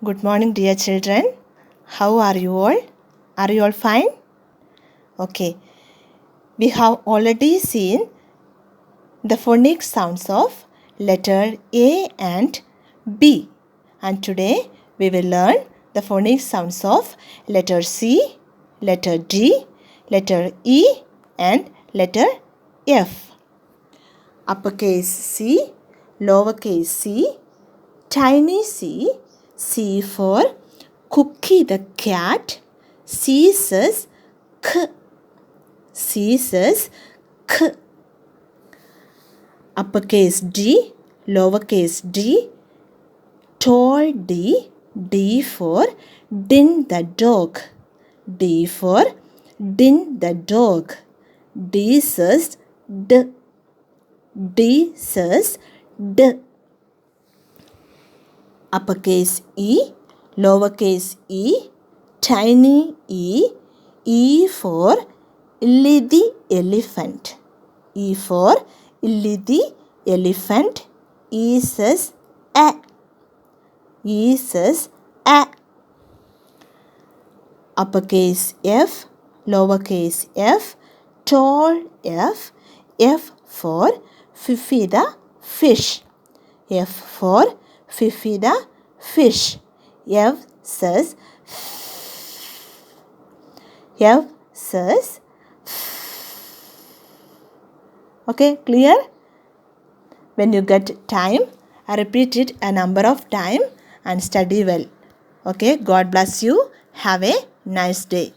Good morning, dear children. How are you all? Are you all fine? Okay. We have already seen the phonic sounds of letter A and B. And today we will learn the phonic sounds of letter C, letter D, letter E and letter F. Uppercase C, lowercase c, tiny c, C for Cookie the cat, C says K, C says K. Uppercase D, lowercase d, tall D, D for Din the dog, D for Din the dog, D says D, D says D. Uppercase E, lowercase e, tiny e, E for Illy the elephant, E for Illy the elephant, E says A, E says A. Uppercase F, lowercase f, tall F, F for Fifi the fish, F for Fifi the fish, F says F says. Okay, clear? When you get time, repeat it a number of times and study well. Okay, God bless you. Have a nice day.